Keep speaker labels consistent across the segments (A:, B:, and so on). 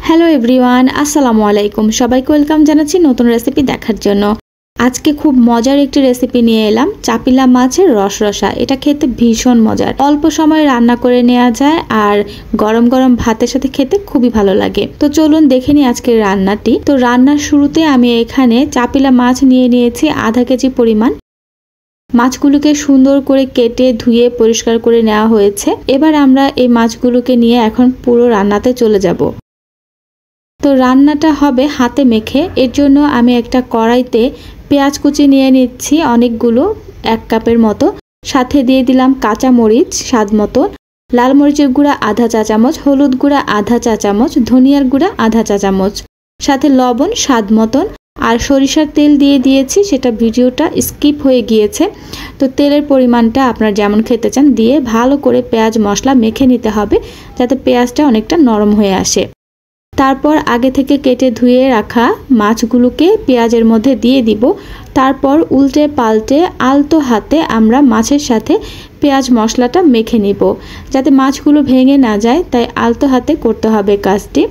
A: Hello everyone, আসসালামু আলাইকুম। সবাইকে ওয়েলকাম জানাচ্ছি নতুন রেসিপি দেখার জন্য। আজকে খুব মজার একটি রেসিপি নিয়ে এলাম, চাপিলা মাছের রসরসা। এটা খেতে ভীষণ মজার, অল্প সময়ে রান্না করে নেওয়া যায় আর গরম গরম ভাতের সাথে খেতে খুবই ভালো লাগে। তো চলুন দেখে নিই আজকের রান্নাটি। তো রান্নার শুরুতে আমি এখানে চাপিলা মাছ নিয়ে নিয়েছি আধা কেজি পরিমাণ। মাছগুলোকে সুন্দর করে কেটে ধুয়ে পরিষ্কার করে নেওয়া হয়েছে। এবার আমরা এই মাছগুলোকে নিয়ে এখন পুরো রান্নাতে চলে যাব। তো রান্নাটা হবে হাতে মেখে, এর জন্য আমি একটা কড়াইতে পেঁয়াজ কুচি নিয়ে নিচ্ছি অনেকগুলো, 1 কাপের মতো। সাথে দিয়ে দিলাম কাঁচা মরিচ স্বাদ মতো, লাল মরিচের গুঁড়া আধা চা চামচ, হলুদ গুঁড়া আধা চা চামচ, ধনিয়ার গুঁড়া আধা চা চামচ, সাথে লবণ স্বাদ মতন। আর সরিষার তেল দিয়ে দিয়েছি, সেটা ভিডিওটা স্কিপ হয়ে গিয়েছে। তো তেলের পরিমাণটা আপনারা যেমন খেতে চান দিয়ে ভালো করে পেঁয়াজ মশলা মেখে নিতে হবে, যাতে পেঁয়াজটা অনেকটা নরম হয়ে আসে। তারপর আগে থেকে কেটে ধুয়ে রাখা মাছগুলোকে পেঁয়াজের মধ্যে দিয়ে দিব। তারপর উল্টে পাল্টে আলতো হাতে আমরা মাছের সাথে পেঁয়াজ মশলাটা মেখে নিব, যাতে মাছগুলো ভেঙে না যায়, তাই আলতো হাতে করতে হবে কাজটি।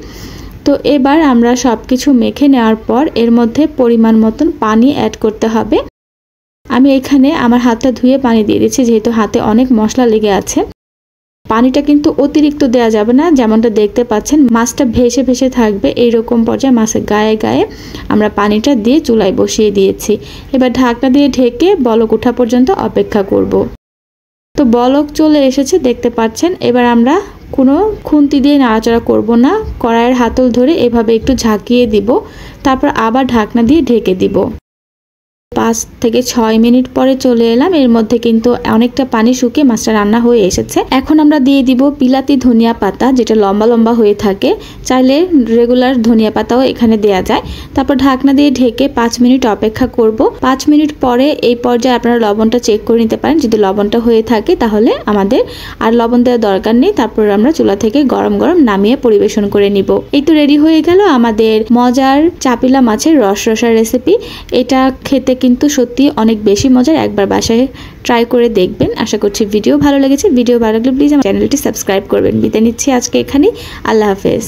A: তো এবার আমরা সব কিছু মেখে নেওয়ার পর এর মধ্যে পরিমাণ মতন পানি অ্যাড করতে হবে। আমি এখানে আমার হাতটা ধুয়ে পানি দিয়ে দিচ্ছি, যেহেতু হাতে অনেক মশলা লেগে আছে। পানিটা কিন্তু অতিরিক্ত দেওয়া যাবে না, যেমনটা দেখতে পাচ্ছেন মাছটা ভেসে ভেসে থাকবে, এইরকম পর্যায়ে মাছের গায়ে গায়ে আমরা পানিটা দিয়ে চুলায় বসিয়ে দিয়েছি। এবার ঢাকনা দিয়ে ঢেকে বলক ওঠা পর্যন্ত অপেক্ষা করব। তো বলক চলে এসেছে দেখতে পাচ্ছেন। এবার আমরা কোনো খুন্তি দিয়ে নাড়াচাড়া করব না, কড়াইয়ের হাতল ধরে এভাবে একটু ঝাঁকিয়ে দিব, তারপর আবার ঢাকনা দিয়ে ঢেকে দিব। 5 থেকে 6 মিনিট পরে চলে এলাম। এর মধ্যে কিন্তু অনেকটা পানি শুকিয়ে মাছটা রান্না হয়ে এসেছে। এখন আমরা দিয়ে দিব বিলাতি ধনিয়া পাতা, যেটা লম্বা লম্বা হয়ে থাকে। চাইলে রেগুলার ধনিয়া পাতাও এখানে দেয়া যায়। তারপর ঢাকনা দিয়ে ঢেকে 5 মিনিট অপেক্ষা করব। 5 মিনিট পরে এই পর্যায়ে আপনারা লবণটা চেক করে নিতে পারেন। যদি লবণটা হয়ে থাকে তাহলে আমাদের আর লবণ দেওয়ার দরকার নেই। তারপর আমরা চুলা থেকে গরম গরম নামিয়ে পরিবেশন করে নিব। এই তো রেডি হয়ে গেল আমাদের মজার চাপিলা মাছের রসরসা রেসিপি। এটা খেতে কিন্তু সত্যি অনেক বেশি মজার, একবার বাসায় ট্রাই করে দেখবেন। আশা করছি ভিডিও ভালো লেগেছে। ভিডিও ভালো লাগলে প্লিজ আমার চ্যানেলটি সাবস্ক্রাইব করবেন। বিদায় নিচ্ছি আজকে এখানেই। আল্লাহ হাফেজ।